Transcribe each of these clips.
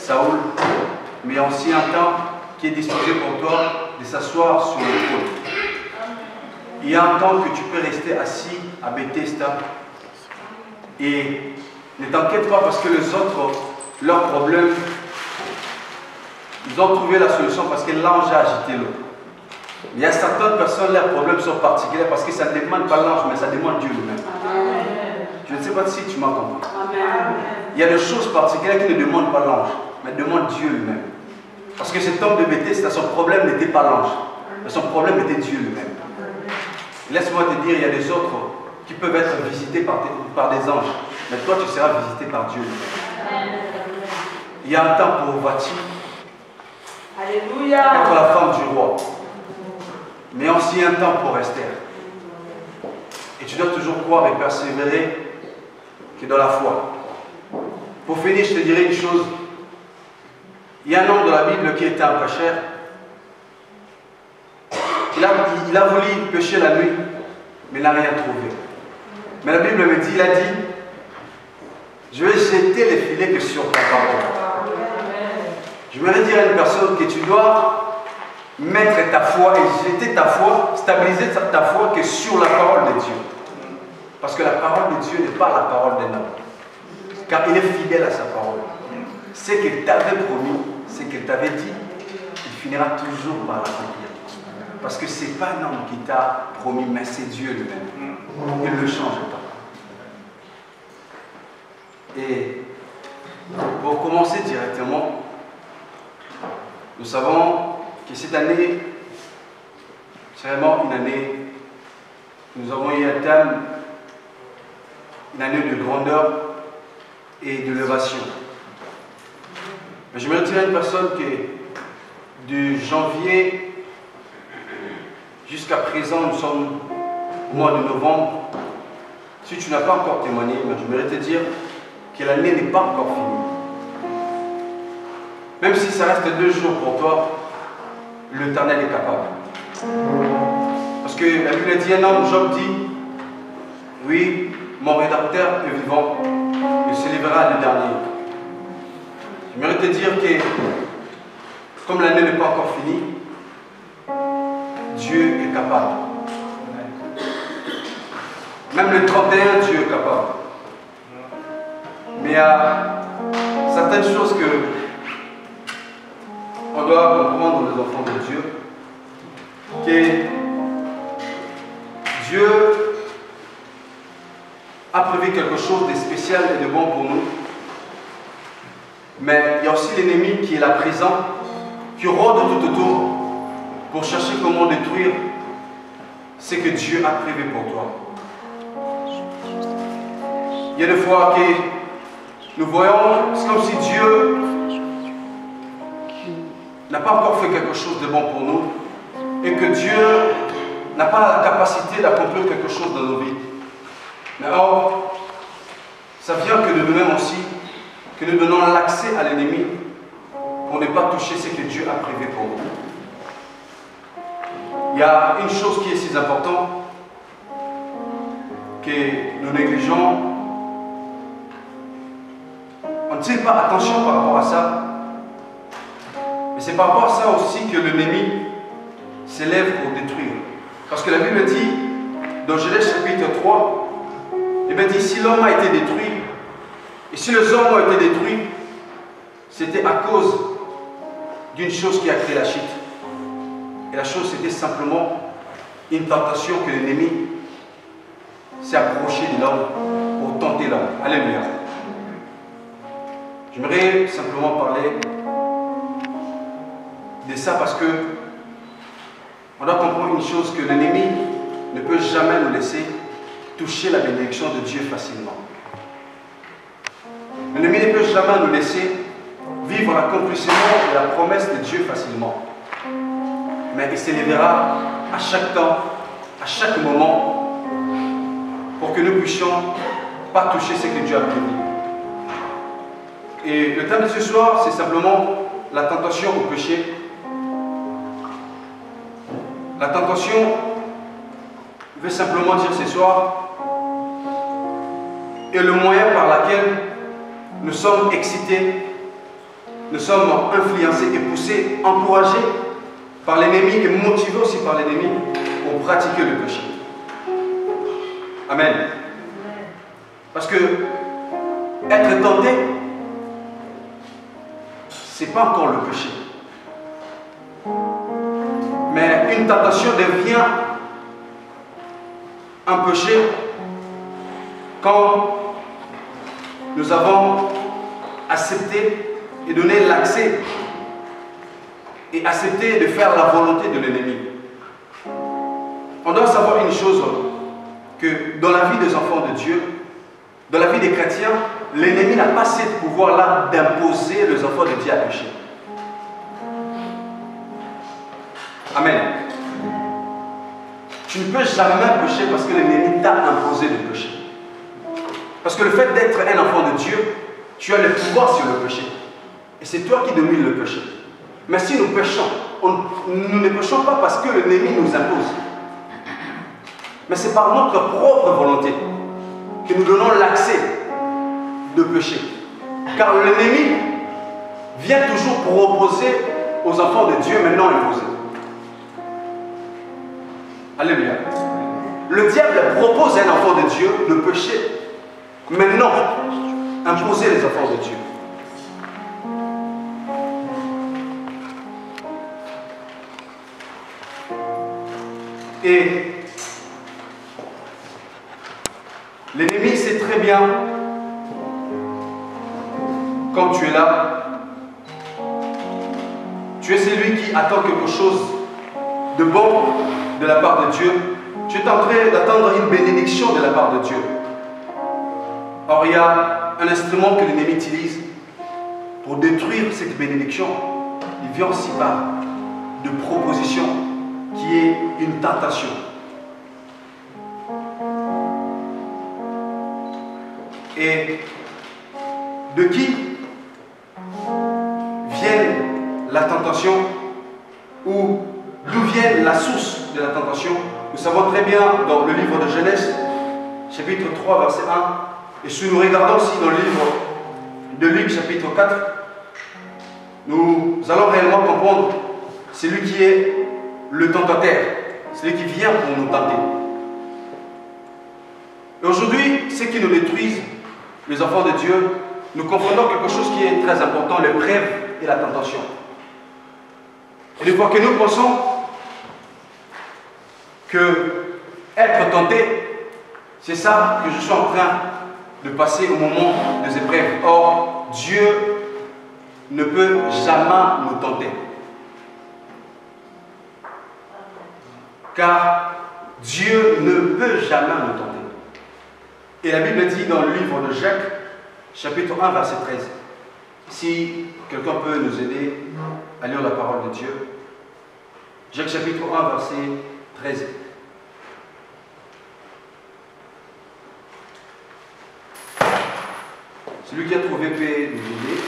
Saoul, mais aussi un temps qui est disposé pour toi de s'asseoir sur le trône. Il y a un temps que tu peux rester assis à Bethesda et ne t'inquiète pas parce que les autres, leurs problèmes, ils ont trouvé la solution parce que l'ange a agité l'eau. Il y a certaines personnes, leurs problèmes sont particuliers parce que ça ne demande pas l'ange, mais ça demande Dieu lui-même. Je ne sais pas si tu m'as compris. Il y a des choses particulières qui ne demandent pas l'ange, mais demandent Dieu lui-même. Parce que cet homme de Bethesda, son problème n'était pas l'ange, mais son problème était Dieu lui-même. Laisse-moi te dire, il y a des autres qui peuvent être visités par des anges, mais toi tu seras visité par Dieu lui-même. Il y a un temps pour Vati, Alléluia, être la femme du roi, mais aussi un temps pour Esther. Et tu dois toujours croire et persévérer que dans la foi. Pour finir, je te dirai une chose. Il y a un homme de la Bible qui était un pécheur. Il a voulu pécher la nuit, mais il n'a rien trouvé. Mais la Bible me dit, il a dit, je vais jeter les filets que sur ta parole. Je voudrais dire à une personne que tu dois mettre ta foi et jeter ta foi, stabiliser ta foi que sur la parole de Dieu. Parce que la parole de Dieu n'est pas la parole d'un homme. Car il est fidèle à sa parole. Ce qu'il t'avait promis, ce qu'il t'avait dit, il finira toujours par l'accomplir. Parce que ce n'est pas un homme qui t'a promis, mais c'est Dieu lui-même. Il ne le change pas. Et pour commencer directement, nous savons que cette année, c'est vraiment une année, nous avons eu un thème, une année de grandeur et d'élévation. Mais je me dire à une personne que de janvier jusqu'à présent, nous sommes au mois de novembre. Si tu n'as pas encore témoigné, je voudrais te dire que l'année n'est pas encore finie. Même si ça reste 2 jours pour toi, l'Éternel est capable. Parce que la Bible dit, un homme, Job dit, oui, mon rédacteur est vivant, il se lèvera le dernier. Je voudrais te dire que, comme l'année n'est pas encore finie, Dieu est capable. Même le 31, Dieu est capable. Mais il y a certaines choses que on doit comprendre, les enfants de Dieu, que Dieu a prévu quelque chose de spécial et de bon pour nous. Mais il y a aussi l'ennemi qui est là présent, qui rôde tout autour pour chercher comment détruire ce que Dieu a prévu pour toi. Il y a des fois que nous voyons, c'est comme si Dieu n'a pas encore fait quelque chose de bon pour nous et que Dieu n'a pas la capacité d'accomplir quelque chose dans nos vies. Mais or, ça vient que de nous-mêmes aussi, que nous donnons l'accès à l'ennemi pour ne pas toucher ce que Dieu a prévu pour nous. Il y a une chose qui est si importante que nous négligeons. On ne tient pas attention par rapport à ça. Mais c'est par rapport à ça aussi que l'ennemi s'élève pour détruire. Parce que la Bible dit, dans Genèse chapitre 3, il dit, si l'homme a été détruit, et si les hommes ont été détruits, c'était à cause d'une chose qui a créé la chute. Et la chose, c'était simplement une tentation que l'ennemi s'est approché de l'homme pour tenter l'homme. Alléluia. J'aimerais simplement parler de ça parce que on doit comprendre une chose, que l'ennemi ne peut jamais nous laisser toucher la bénédiction de Dieu facilement. L'ennemi ne peut jamais nous laisser vivre l'accomplissement de la promesse de Dieu facilement. Mais il s'élèvera à chaque temps, à chaque moment, pour que nous puissions pas toucher ce que Dieu a prévu. Et le thème de ce soir, c'est simplement la tentation au péché. La tentation veut simplement dire ce soir, et le moyen par lequel nous sommes excités nous sommes influencés et poussés, encouragés par l'ennemi et motivés aussi par l'ennemi pour pratiquer le péché. Amen. Parce que être tenté, ce n'est pas encore le péché. Mais une tentation devient un péché quand nous avons accepté et donné l'accès et accepté de faire la volonté de l'ennemi. On doit savoir une chose, que dans la vie des enfants de Dieu, dans la vie des chrétiens, l'ennemi n'a pas ce pouvoir-là d'imposer les enfants de Dieu à pécher. Amen. Tu ne peux jamais pécher parce que l'ennemi t'a imposé de pécher. Parce que le fait d'être un enfant de Dieu, tu as le pouvoir sur le péché. Et c'est toi qui domines le péché. Mais si nous péchons, nous ne péchons pas parce que l'ennemi nous impose. Mais c'est par notre propre volonté que nous donnons l'accès de péché. Car l'ennemi vient toujours pour opposer aux enfants de Dieu maintenant imposés. Alléluia. Le diable propose à un enfant de Dieu de pécher. Maintenant, imposer les enfants de Dieu. Et l'ennemi sait très bien, quand tu es là, tu es celui qui attend quelque chose de bon de la part de Dieu. Tu es en train d'attendre une bénédiction de la part de Dieu. Or, il y a un instrument que l'ennemi utilise pour détruire cette bénédiction. Il vient aussi par de propositions qui est une tentation. Et de qui vient la tentation ou d'où vient la source de la tentation? Nous savons très bien dans le livre de Genèse, chapitre 3, verset 1, et si nous regardons aussi dans le livre de Luc, chapitre 4, nous allons réellement comprendre celui qui est le tentateur, celui qui vient pour nous tenter. Et aujourd'hui, ce qui nous détruisent, les enfants de Dieu, nous confondons quelque chose qui est très important, l'épreuve et la tentation. Et des fois que nous pensons que être tenté, c'est ça que je suis en train de passer au moment des épreuves. Or, Dieu ne peut jamais nous tenter. Car Dieu ne peut jamais nous tenter. Et la Bible dit dans le livre de Jacques, chapitre 1, verset 13. Si quelqu'un peut nous aider à lire la parole de Dieu. Jacques chapitre 1, verset 13. Celui qui a trouvé peut nous aider.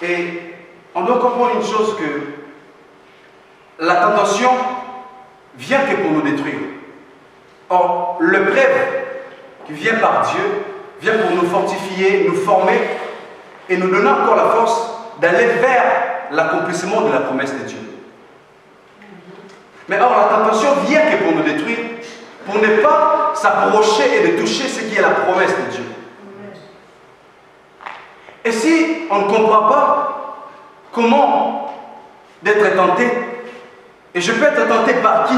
Et on doit comprendre une chose, que la tentation vient que pour nous détruire. Or, l'épreuve qui vient par Dieu vient pour nous fortifier, nous former et nous donner encore la force d'aller vers l'accomplissement de la promesse de Dieu. Mais or, la tentation vient que pour nous détruire, pour ne pas s'approcher et de toucher ce qui est la promesse de Dieu. Et si on ne comprend pas comment d'être tenté, et je peux être tenté par qui?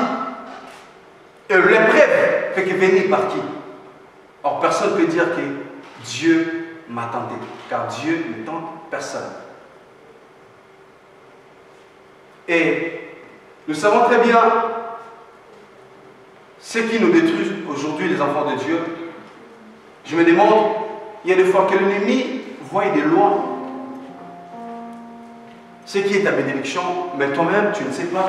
Et l'épreuve fait que venir par qui? Or, personne ne peut dire que Dieu m'a tenté, car Dieu ne tente personne. Et nous savons très bien ce qui nous détruit aujourd'hui, les enfants de Dieu. Je me demande il y a des fois que l'ennemi voit de loin ce qui est ta bénédiction, mais toi-même, tu ne sais pas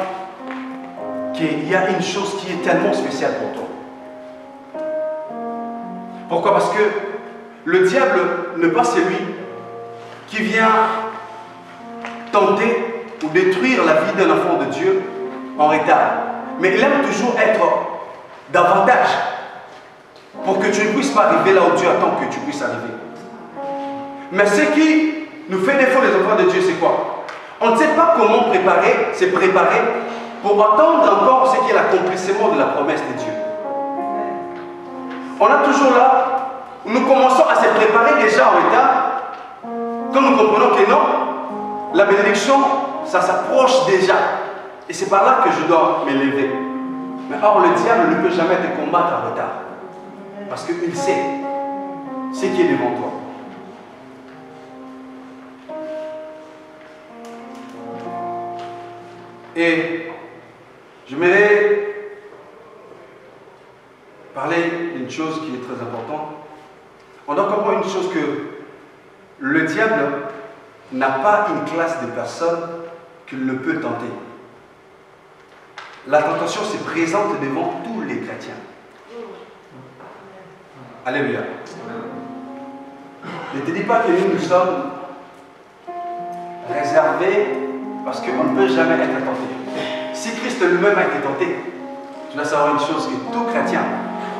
qu'il y a une chose qui est tellement spéciale pour toi. Pourquoi? Parce que le diable n'est pas celui qui vient tenter ou détruire la vie d'un enfant de Dieu en retard. Mais il aime toujours être davantage pour que tu ne puisses pas arriver là où Dieu attend que tu puisses arriver. Mais ce qui nous fait défaut les enfants de Dieu, c'est quoi? On ne sait pas comment se préparer pour attendre encore ce qui est l'accomplissement de la promesse de Dieu. On a toujours là, nous commençons à se préparer déjà en retard, quand nous comprenons que non, la bénédiction, ça s'approche déjà. Et c'est par là que je dois m'élever. Mais or, le diable ne peut jamais te combattre en retard. Parce qu'il sait ce qui est devant toi. Et j'aimerais parler d'une chose qui est très importante. On doit comprendre une chose, que le diable n'a pas une classe de personnes qu'il ne peut tenter. La tentation se présente devant tous les chrétiens. Alléluia. Ne te dis pas que nous sommes réservés parce qu'on ne peut jamais être tenté. Si Christ lui-même a été tenté, tu dois savoir une chose, que tout chrétien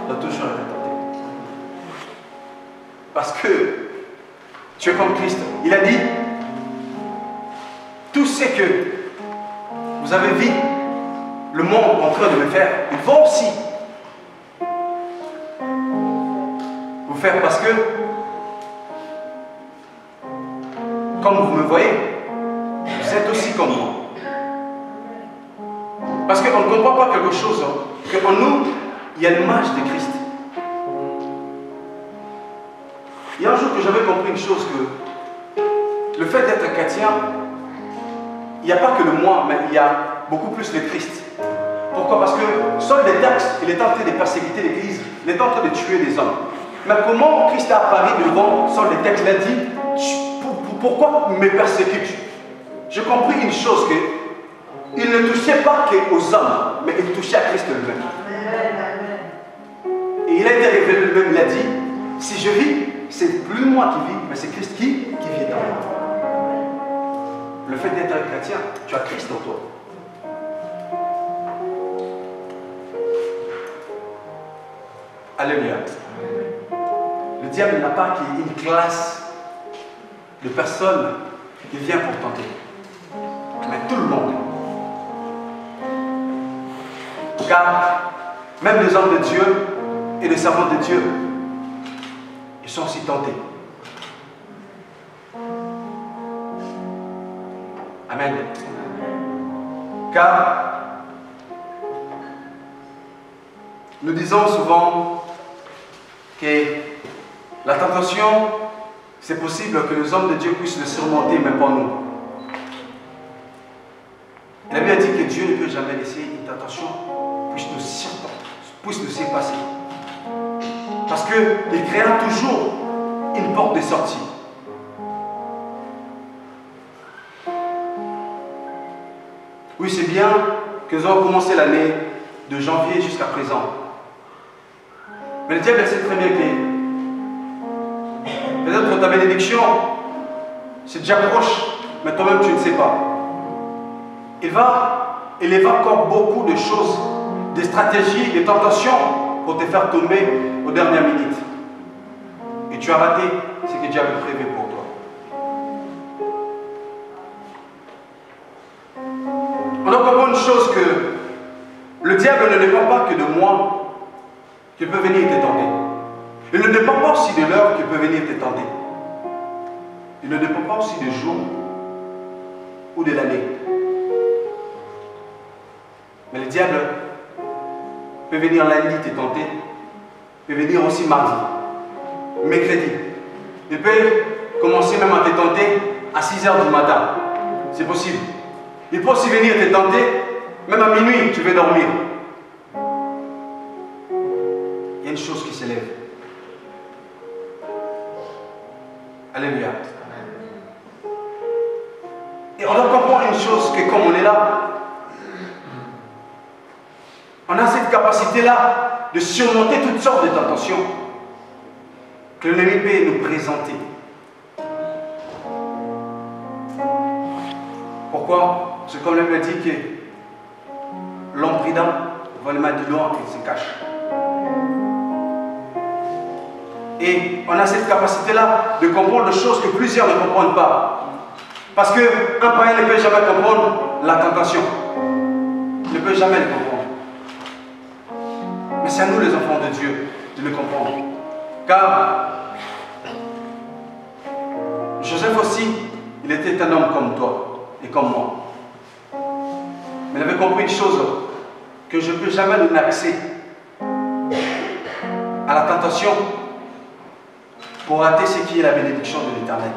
doit toujours être tenté. Parce que tu es comme Christ. Il a dit, tout ce que vous avez vu le monde en train de me faire, ils vont aussi vous faire, parce que comme vous me voyez, vous êtes aussi comme moi. Parce qu'on ne comprend pas quelque chose, qu'en nous, il y a l'image de Christ. Il y a un jour que j'avais compris une chose, que le fait d'être chrétien, il n'y a pas que le moi, mais il y a beaucoup plus le Christ. Pourquoi? Parce que Saul des Tarses, il est en train de persécuter l'Église, il est en train de tuer des hommes. Mais comment Christ a apparu devant Saul des Tarses? Il a dit, pourquoi me persécutes? J'ai compris une chose, que il ne touchait pas qu'aux hommes, mais il touchait à Christ lui-même. Et il a été révélé lui-même, il a dit, si je vis, c'est plus moi qui vis, mais c'est Christ qui vit dans moi. Le fait d'être un chrétien, tu as Christ en toi. Alléluia. Le diable n'a pas une classe de personnes qui vient pour tenter. Mais tout le monde. Car même les hommes de Dieu et les servants de Dieu, ils sont aussi tentés. Amen. Car nous disons souvent que la tentation, c'est possible que les hommes de Dieu puissent le surmonter, mais pas nous. La Bible a dit que Dieu ne peut jamais laisser une tentation puisse nous surpasser. Parce qu'il créera toujours une porte de sortie. Oui, c'est bien que nous avons commencé l'année de janvier jusqu'à présent. Mais le diable sait très bien que peut-être ta bénédiction, c'est déjà proche, mais toi-même tu ne sais pas. Il va encore beaucoup de choses, des stratégies, des tentations pour te faire tomber aux dernières minutes. Et tu as raté ce que Dieu avait prévu pour toi. On doit comprendre une chose, que le diable ne dépend pas que de moi qu'il peut venir te tenter. Il ne dépend pas aussi de l'heure qu'il peut venir te tenter. Il ne dépend pas aussi des jours ou de l'année. Mais le diable peut venir lundi te tenter, peut venir aussi mardi, mercredi. Il peut commencer même à te tenter à 6 h du matin. C'est possible. Il peut aussi venir te tenter, même à minuit, tu veux dormir. Il y a une chose qui s'élève. Alléluia. Et on doit comprendre une chose, que comme on est là, on a cette capacité-là de surmonter toutes sortes de tentations que l'ennemi peut nous présenter. Pourquoi? Parce que comme le Bible dit que l'homme prudent va le mettre du doigt et il se cache. Et on a cette capacité-là de comprendre des choses que plusieurs ne comprennent pas. Parce qu'un païen ne peut jamais comprendre la tentation. Il ne peut jamais le comprendre. Mais c'est à nous les enfants de Dieu de le comprendre. Car Joseph aussi, il était un homme comme toi et comme moi. Mais il avait compris une chose, que je ne peux jamais donner accès à la tentation pour rater ce qui est la bénédiction de l'Éternel.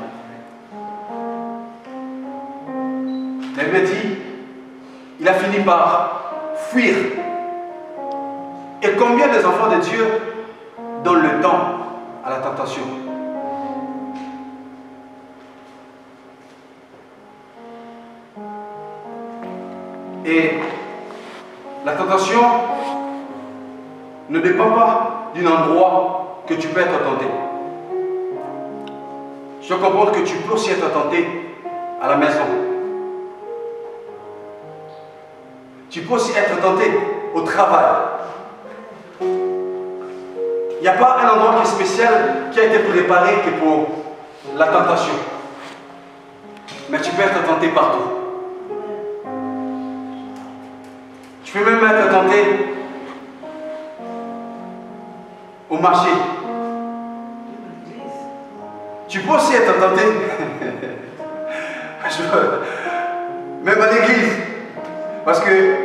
La Bible dit, il a fini par fuir. Et combien des enfants de Dieu donnent le temps à la tentation? Et la tentation ne dépend pas d'un endroit que tu peux être tenté. Je dois comprendre que tu peux aussi être tenté à la maison. Tu peux aussi être tenté au travail. Il n'y a pas un endroit qui est spécial, qui a été préparé que pour la tentation. Mais tu peux être tenté partout. Tu peux même être tenté au marché. Tu peux aussi être tenté même à l'église. Parce que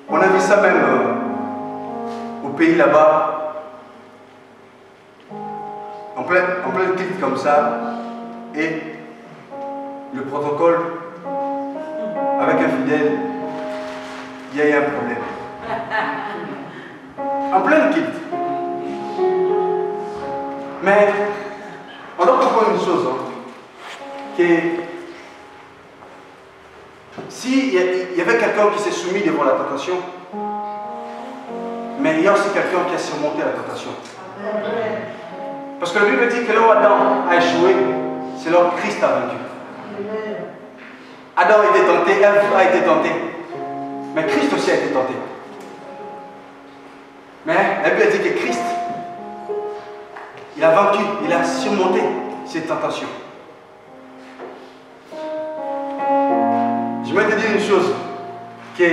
on a vu ça même au pays là-bas, en plein culte comme ça, et le protocole avec un fidèle, il y a eu un problème. En plein culte. Mais on doit comprendre une chose, que s'il y avait quelqu'un qui s'est soumis devant la tentation, mais il y a aussi quelqu'un qui a surmonté la tentation. Parce que la Bible dit que là où Adam a échoué, c'est là où Christ a vaincu. Adam a été tenté, Ève a été tentée, mais Christ aussi a été tenté. Mais la Bible dit que Christ, il a vaincu, il a surmonté ces tentations. Je vais te dire une chose, que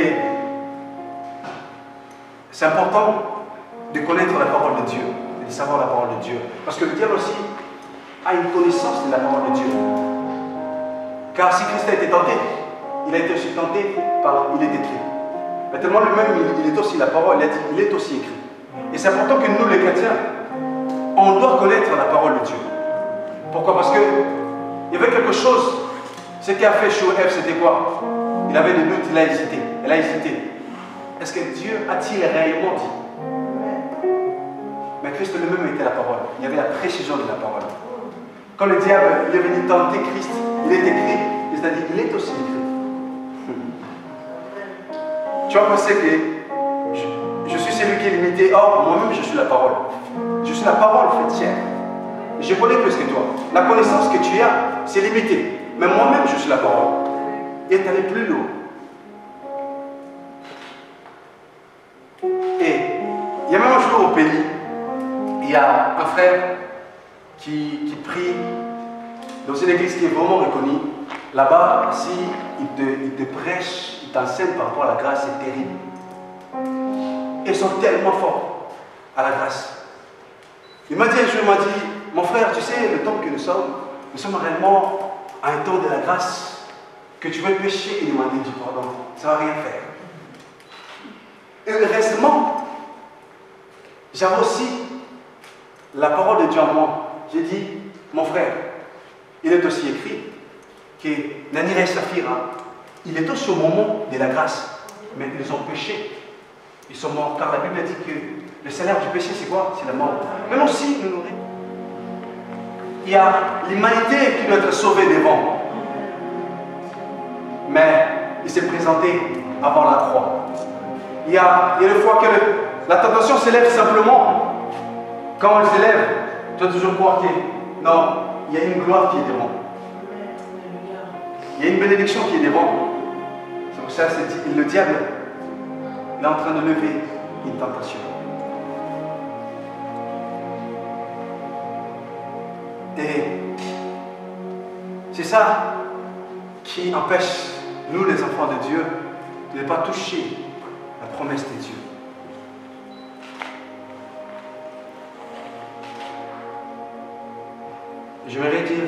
c'est important de connaître la parole de Dieu, et de savoir la parole de Dieu. Parce que le diable aussi a une connaissance de la parole de Dieu. Car si Christ a été tenté, il a été aussi tenté par il est écrit. Mais tellement lui-même, il est aussi la parole, il est aussi écrit. Et c'est important que nous, les chrétiens, on doit connaître la parole de Dieu. Pourquoi? Parce qu'il y avait quelque chose. Ce qui a fait chaud Ève, c'était quoi? Il avait des doutes, il a hésité. Elle a hésité. Est-ce que Dieu a-t-il réellement dit? Mais Christ lui-même était la parole. Il y avait la précision de la parole. Quand le diable il est venu tenter Christ, il est écrit, c'est-à-dire qu'il est aussi écrit. Tu vas penser que je suis celui qui est limité. Or, moi-même, je suis la parole. Je suis la parole faite chair. Je connais plus que toi. La connaissance que tu as, c'est limité. Mais moi-même, je suis la parole. Et tu allé plus loin. Et il y a même un jour au pays, il y a un frère qui prie dans une église qui est vraiment reconnue. Là-bas, si il te prêche, il t'enseigne par rapport à la grâce, c'est terrible. Ils sont tellement forts à la grâce. Il m'a dit un jour, il m'a dit, mon frère, tu sais, le temps que nous sommes réellement à un temps de la grâce, que tu veux pécher et demander du pardon. Ça ne va rien faire. Et récemment, j'avais aussi la parole de Dieu en moi. J'ai dit, mon frère, il est aussi écrit que Nanire Saphira, il est aussi au moment de la grâce, mais ils ont péché. Ils sont morts, car la Bible dit que le salaire du péché, c'est quoi? C'est la mort. Mais non, si, nous l'aurons. il y a l'humanité qui doit être sauvée des vents. Mais il s'est présenté avant la croix. Il y a des fois que la tentation s'élève simplement. Quand elle s'élève, tu dois toujours croire que non, il y a une gloire qui est devant. Il y a une bénédiction qui est devant. C'est pour ça que le diable est en train de lever une tentation. Et c'est ça qui empêche nous, les enfants de Dieu, de ne pas toucher la promesse de Dieu. J'aimerais dire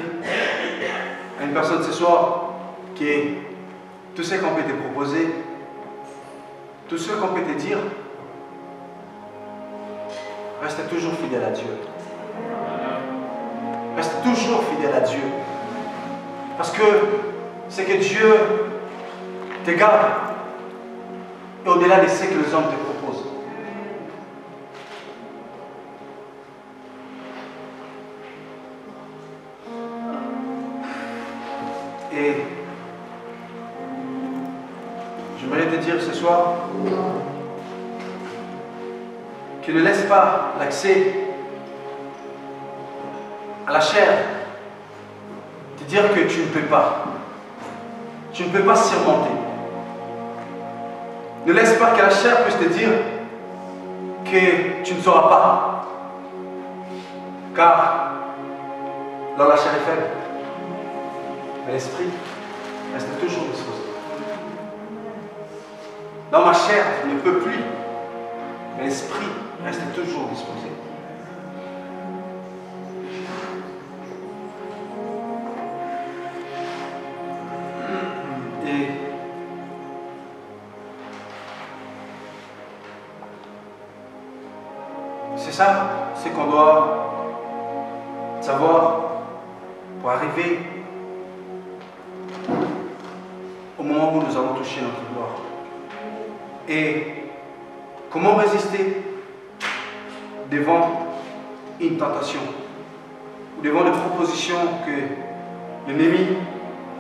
à une personne ce soir que tout ce qu'on peut te proposer, tout ce qu'on peut te dire, reste toujours fidèle à Dieu. Reste toujours fidèle à Dieu. Parce que c'est que Dieu te garde et au-delà de ce que les hommes te proposent. Et j'aimerais te dire ce soir que ne laisse pas l'accès à la chair te dire que tu ne peux pas. Tu ne peux pas surmonter. Ne laisse pas que la chair puisse te dire que tu ne sauras pas. Car dans la chair est faible. Mais l'esprit reste toujours disposé. Dans ma chair, je ne peux plus. Mais l'esprit reste toujours disposé. Et c'est ça, c'est qu'on doit savoir pour arriver au moment où nous allons toucher notre gloire. Et comment résister devant une tentation ou devant des propositions que l'ennemi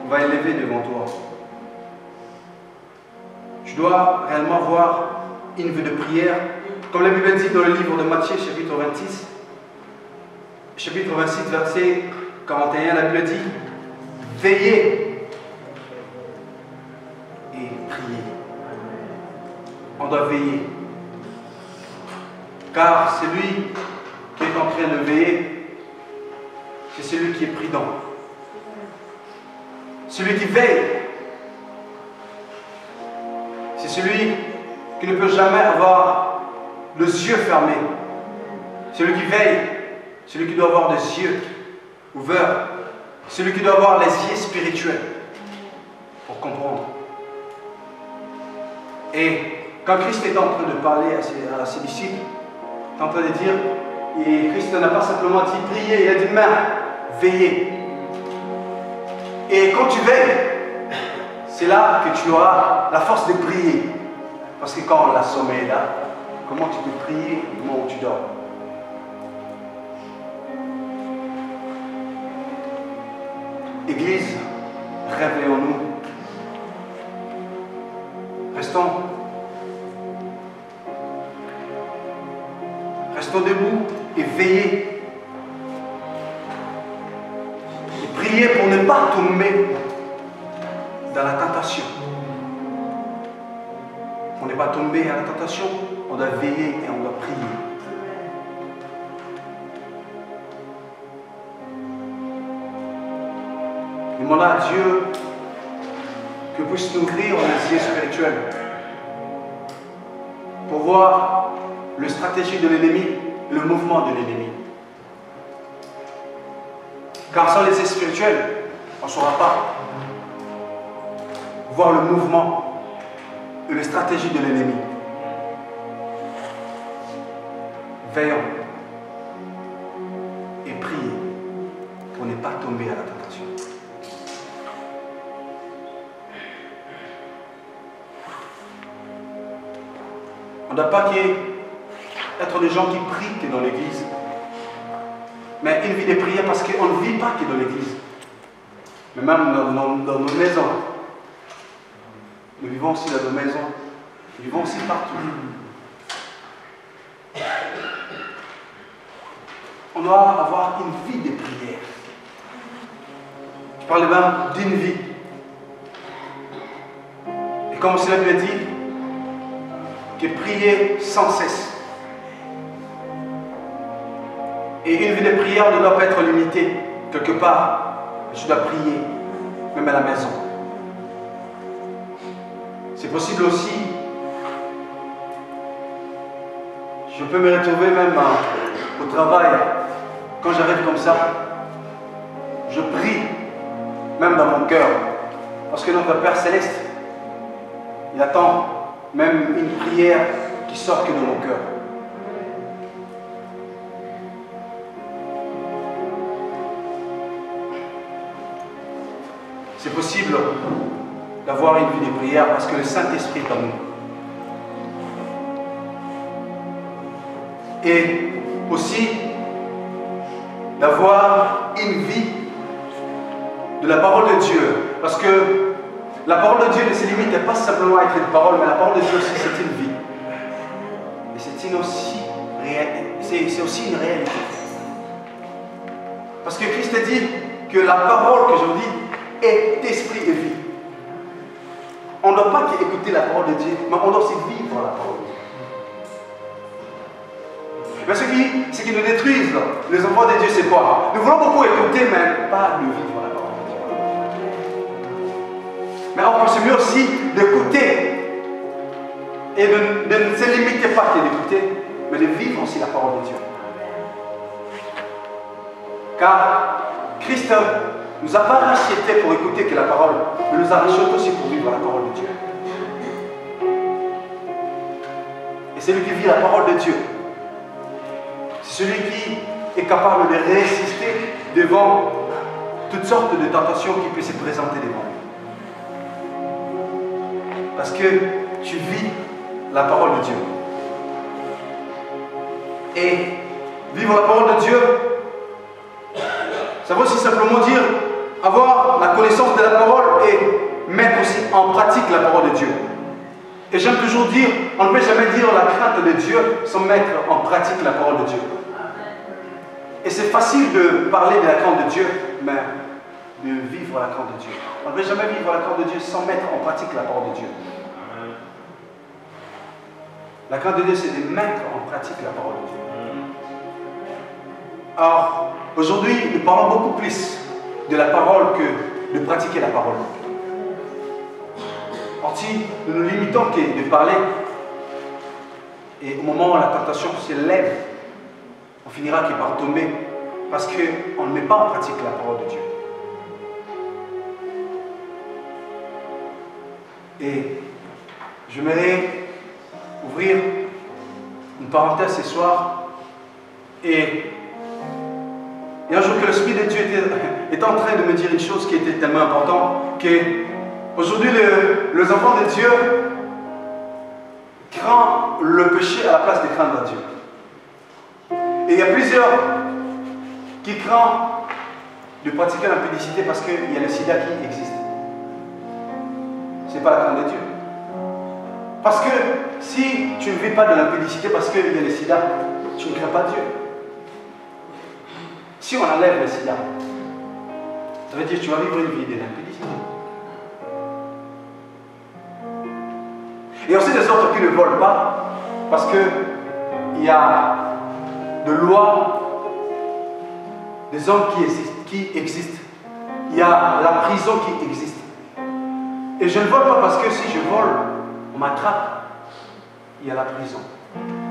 va élever devant toi. Tu dois réellement avoir une vie de prière. Comme la Bible dit dans le livre de Matthieu, chapitre 26, chapitre 26, verset 41, la Bible dit « Veillez et priez ». On doit veiller. Car celui qui est en train de veiller, c'est celui qui est prudent. Celui qui veille, c'est celui qui ne peut jamais avoir les yeux fermés. Celui qui veille, celui qui doit avoir des yeux ouverts, celui qui doit avoir les yeux spirituels pour comprendre. Et quand Christ est en train de parler à ses disciples, il est en train de dire, et Christ n'a pas simplement dit priez, il a dit mais veillez. Et quand tu veilles, c'est là que tu auras la force de prier. Parce que quand la sommeil est là, comment tu peux prier au moment où tu dors? Église, réveillons-nous. Restons debout et veillez. Et priez pour ne pas tomber dans la tentation. Pour ne pas tomber à la tentation, on doit veiller et on doit prier. Demandons à Dieu que puisse nous ouvrir les yeux spirituels pour voir la stratégie de l'ennemi, le mouvement de l'ennemi. Car sans les yeux spirituels, on ne saura pas voir le mouvement et les stratégies de l'ennemi. Veillons et priez pour ne pas tomber à la tentation. On ne doit pas être des gens qui prient dans l'église, Mais une vie de prière parce qu'on ne vit pas que dans l'église. Mais même dans nos maisons. Nous vivons aussi dans nos maisons. Nous vivons aussi partout. On doit avoir une vie de prière. Je parle même d'une vie. Et comme cela me dit, que prier sans cesse. Et une vie de prière ne doit pas être limitée. Quelque part, je dois prier, même à la maison. C'est possible aussi. Je peux me retrouver même au travail. Quand j'arrive comme ça, je prie, même dans mon cœur. Parce que notre Père Céleste, il attend même une prière qui sort que de mon cœur. C'est possible d'avoir une vie de prière parce que le Saint-Esprit est en nous. Et aussi d'avoir une vie de la parole de Dieu. Parce que la parole de Dieu ne se limite pas simplement à être une parole, mais la parole de Dieu aussi c'est une vie. Et c'est aussi une réalité. Parce que Christ a dit que la parole que je vous dis est esprit et vie. On ne doit pas écouter la parole de Dieu, mais on doit aussi vivre la parole de Dieu. Mais ce qui nous détruise, les enfants de Dieu, c'est quoi? Nous voulons beaucoup écouter, mais pas de vivre la parole de Dieu. Mais on peut mieux aussi d'écouter et de ne se limiter pas que d'écouter, mais de vivre aussi la parole de Dieu. Car Christ ne nous a pas rachetés pour écouter que la parole, mais nous a rachetés aussi pour vivre la parole de Dieu. Et celui qui vit la parole de Dieu, c'est celui qui est capable de résister devant toutes sortes de tentations qui peuvent se présenter devant lui. Parce que tu vis la parole de Dieu. Et vivre la parole de Dieu, ça veut aussi simplement dire avoir la connaissance de la parole et mettre aussi en pratique la parole de Dieu. Et j'aime toujours dire, on ne peut jamais dire la crainte de Dieu sans mettre en pratique la parole de Dieu. Et c'est facile de parler de la crainte de Dieu, mais de vivre la crainte de Dieu. On ne peut jamais vivre la crainte de Dieu sans mettre en pratique la parole de Dieu. La crainte de Dieu, c'est de mettre en pratique la parole de Dieu. Alors, aujourd'hui, nous parlons beaucoup plus de la parole que de pratiquer la parole. Or, si nous nous limitons que de parler, et au moment où la tentation se lève, on finira par tomber parce qu'on ne met pas en pratique la parole de Dieu. Et j'aimerais ouvrir une parenthèse ce soir et un jour que l'Esprit de Dieu était en train de me dire une chose qui était tellement importante que aujourd'hui les enfants de Dieu craignent le péché à la place de craindre Dieu. Et il y a plusieurs qui craignent de pratiquer l'impudicité parce qu'il y a le sida qui existe. Ce n'est pas la crainte de Dieu. Parce que si tu ne vis pas de l'impudicité parce qu'il y a le sida, tu ne crains pas Dieu. Si on enlève le sida, ça veut dire que tu vas vivre une vie de l'impudicité. Et aussi des autres qui ne volent pas parce qu'il y a de lois, des hommes qui existent. Il y a la prison qui existe. Et je ne vole pas parce que si je vole, on m'attrape. Il y a la prison.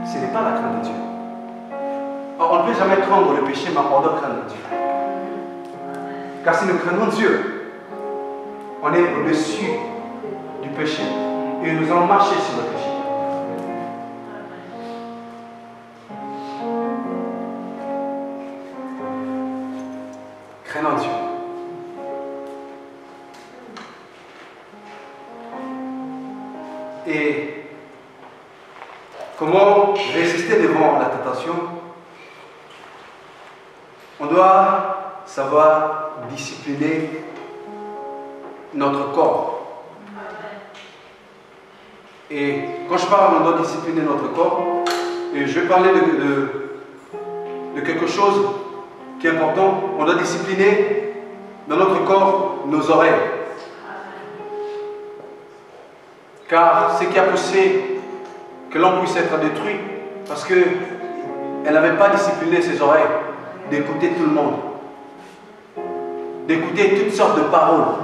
Ce n'est pas la crainte de Dieu. Or, on ne peut jamais craindre le péché, mais on doit craindre Dieu. Car si nous craignons Dieu, on est au-dessus du péché. Et nous allons marcher sur le péché. Craignons Dieu. Et comment résister devant la tentation? On doit savoir discipliner notre corps. Et quand je parle, on doit discipliner notre corps. Et je vais parler de quelque chose qui est important. On doit discipliner dans notre corps nos oreilles. Car ce qui a poussé que l'homme puisse être détruit, parce qu'elle n'avait pas discipliné ses oreilles, d'écouter tout le monde, d'écouter toutes sortes de paroles.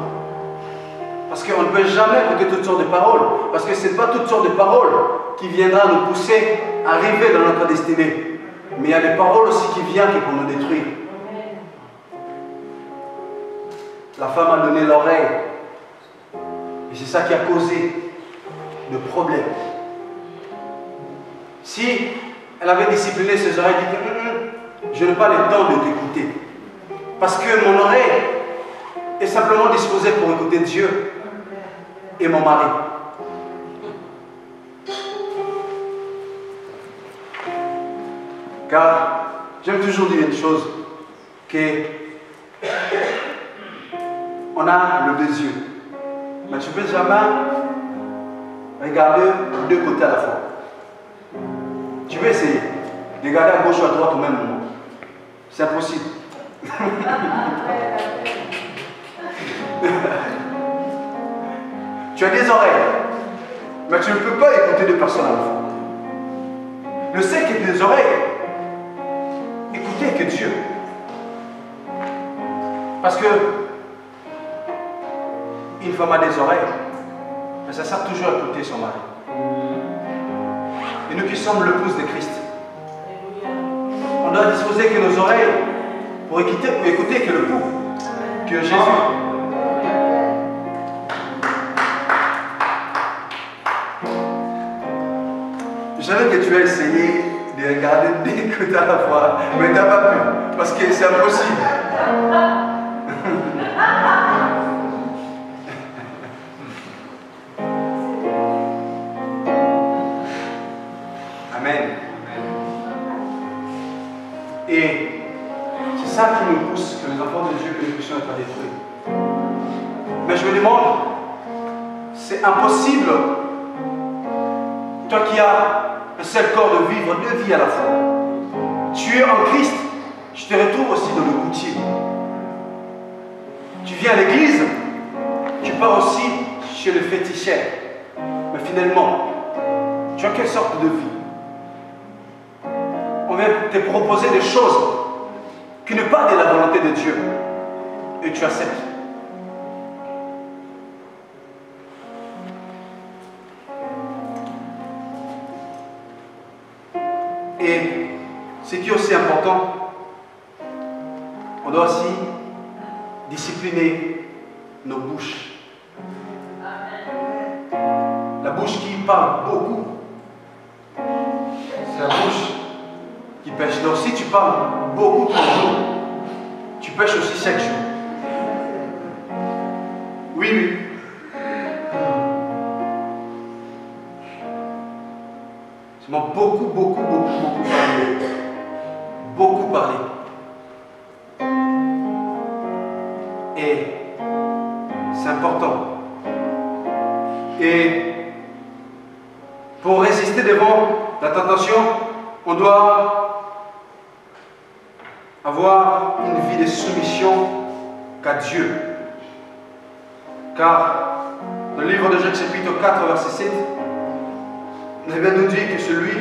Parce qu'on ne peut jamais écouter toutes sortes de paroles, parce que ce n'est pas toutes sortes de paroles qui viendront nous pousser à arriver dans notre destinée. Mais il y a des paroles aussi qui viennent pour nous détruire. La femme a donné l'oreille, et c'est ça qui a causé le problème. Si elle avait discipliné ses oreilles, elle dit je n'ai pas le temps de t'écouter. Parce que mon oreille est simplement disposée pour écouter Dieu et mon mari. Car j'aime toujours dire une chose, que on a le deux yeux, mais tu ne peux jamais regarder deux côtés à la fois. Tu peux essayer de regarder à gauche ou à droite au même moment. C'est impossible. Tu as des oreilles, mais tu ne peux pas écouter deux personnes à la fois. Le fait que des oreilles, écoutez que Dieu. Parce que une femme a des oreilles, mais ça sert toujours à écouter son mari. Et nous qui sommes l'épouse de Christ, on doit disposer que nos oreilles pour écouter que le coup, que Jésus. Je savais que tu as essayé de regarder des côtés à la fois, mais tu n'as pas pu, parce que c'est impossible. Amen. Et c'est ça qui nous pousse, que les enfants de Dieu, que nous puissions être détruits. Mais je me demande, c'est impossible, toi qui as un seul corps de vivre deux vies à la fois. Tu es en Christ, je te retrouve aussi dans le goutier. Tu viens à l'église, tu pars aussi chez le féticheur. Mais finalement, tu as quelle sorte de vie? On vient te proposer des choses qui ne sont pas de la volonté de Dieu. Et tu acceptes. Et ce qui est aussi important, on doit aussi discipliner nos bouches. La bouche qui parle beaucoup, c'est la bouche qui pêche. Donc si tu parles beaucoup tous les jours, tu pêches aussi chaque jour. Oui, oui. Tu m'as beaucoup parlé. Beaucoup parlé. Et c'est important. Et pour résister devant la tentation, on doit avoir une vie de soumission qu'à Dieu. Car dans le livre de Jacques chapitre 4 verset 7, la Bible nous dit que celui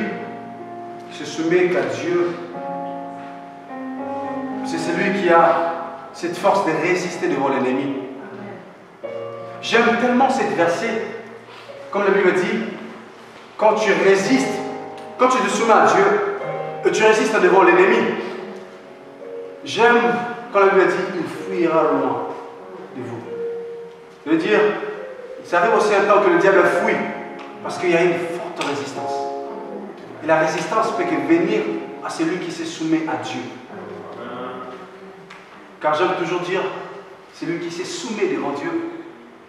qui se soumet qu'à Dieu, c'est celui qui a cette force de résister devant l'ennemi. J'aime tellement cette verset, comme la Bible dit, quand tu résistes, quand tu te soumets à Dieu, tu résistes devant l'ennemi. J'aime quand la Bible dit, il fuira loin de vous. Ça veut dire, ça arrive aussi un temps que le diable fuit, parce qu'il y a une forte résistance. Et la résistance peut que venir à celui qui se soumet à Dieu. Car j'aime toujours dire, celui qui se soumet devant Dieu,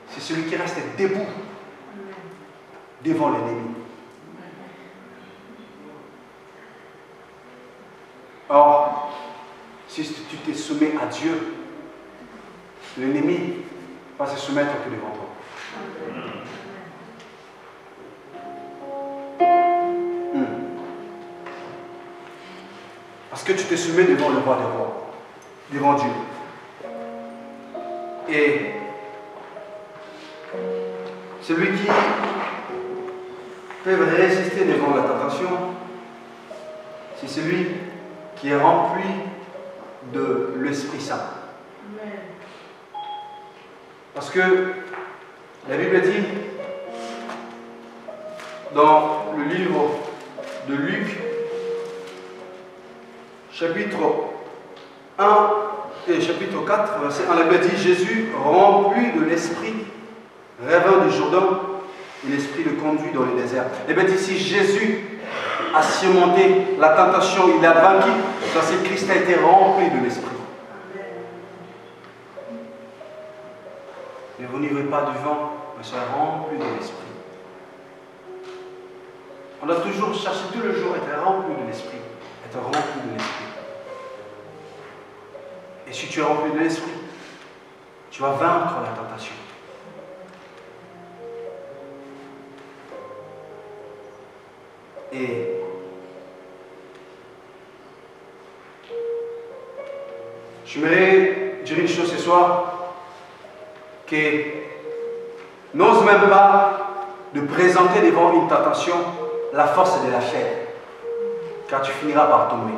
c'est celui qui reste debout devant l'ennemi. Or, si tu t'es soumis à Dieu, l'ennemi va se soumettre que devant toi. Parce que tu te soumets devant le roi des rois, devant Dieu. Et celui qui peut résister devant la tentation, c'est celui qui est rempli de l'Esprit Saint. Parce que la Bible dit dans le livre de Luc, chapitre 1 et chapitre 4, verset 1, la Bible dit: Jésus, rempli de l'Esprit, revint du Jourdain, et l'Esprit le conduit dans le désert. La Bible dit: si Jésus a surmonté la tentation, il a vaincu, parce que Christ a été rempli de l'Esprit. Ne vous livrez pas du vent, mais soyez remplis de l'Esprit. On doit toujours chercher tout le jour être rempli de l'Esprit. Être rempli de l'Esprit. Et si tu es rempli de l'Esprit, tu vas vaincre la tentation. Et j'aimerais dire une chose ce soir, que n'ose même pas de présenter devant une tentation la force de la chair, car tu finiras par tomber.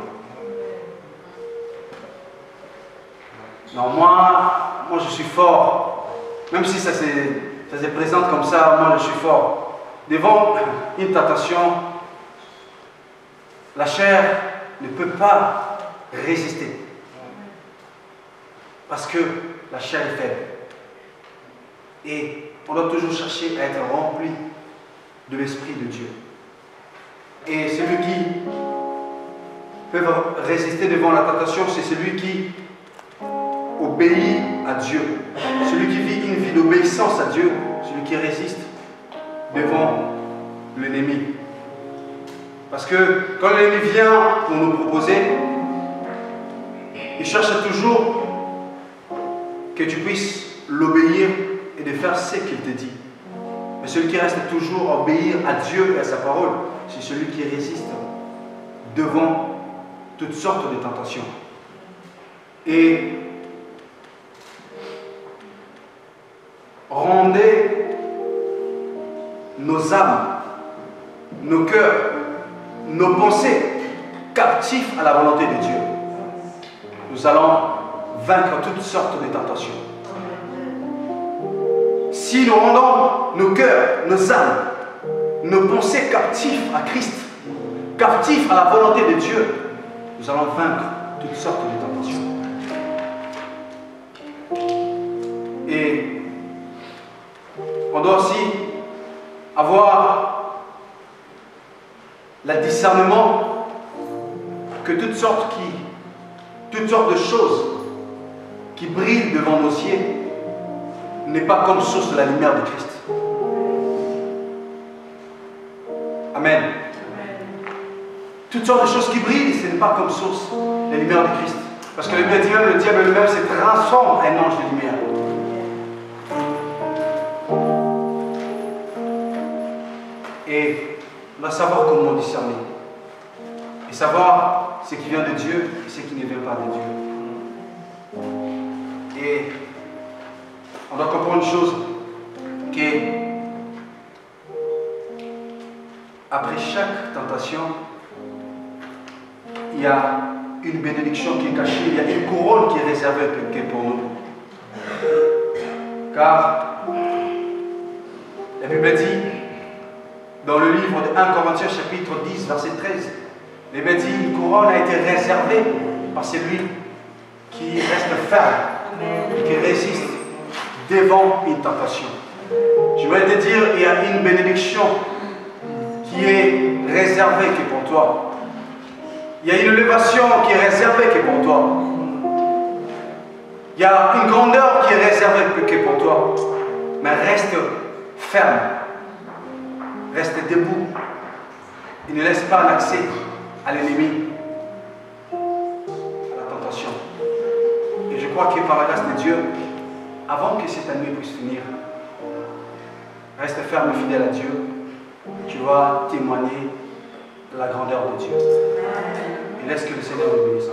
Non, moi je suis fort, même si ça se présente comme ça, moi je suis fort. Devant une tentation, la chair ne peut pas résister, parce que la chair est faible. Et on doit toujours chercher à être rempli de l'Esprit de Dieu. Et celui qui peut résister devant la tentation, c'est celui qui obéit à Dieu. Celui qui vit une vie d'obéissance à Dieu, celui qui résiste devant l'ennemi. Parce que quand l'ennemi vient pour nous proposer, il cherche toujours que tu puisses l'obéir et de faire ce qu'il te dit. Mais celui qui reste toujours à obéir à Dieu et à sa parole, c'est celui qui résiste devant toutes sortes de tentations. Et rendez nos âmes, nos cœurs, nos pensées captifs à la volonté de Dieu. Nous allons vaincre toutes sortes de tentations. Si nous rendons nos cœurs, nos âmes, nos pensées captifs à Christ, captifs à la volonté de Dieu, nous allons vaincre toutes sortes de tentations. Et on doit aussi avoir le discernement que toutes sortes de choses qui brillent devant nos yeux n'est pas comme source de la lumière de Christ. Amen. Toutes sortes de choses qui brillent, ce n'est pas comme source de la lumière de Christ. Parce que le diable lui-même se transforme en un ange de lumière. Et on doit savoir comment discerner. Et savoir ce qui vient de Dieu et ce qui ne vient pas de Dieu. Et on doit comprendre une chose, que après chaque tentation, il y a une bénédiction qui est cachée, il y a une couronne qui est réservée pour nous. Car la Bible dit, dans le livre de 1 Corinthiens chapitre 10, verset 13, la Bible dit, une couronne a été réservée par celui qui reste ferme et qui résiste devant une tentation. Je vais te dire, il y a une bénédiction qui est réservée que pour toi. Il y a une élévation qui est réservée que pour toi. Il y a une grandeur qui est réservée que pour toi. Mais reste ferme. Reste debout. Et ne laisse pas l'accès à l'ennemi, à la tentation. crois que par la grâce de Dieu, avant que cette année puisse finir, reste ferme et fidèle à Dieu. Tu vas témoigner de la grandeur de Dieu. Et laisse que le Seigneur nous bénisse.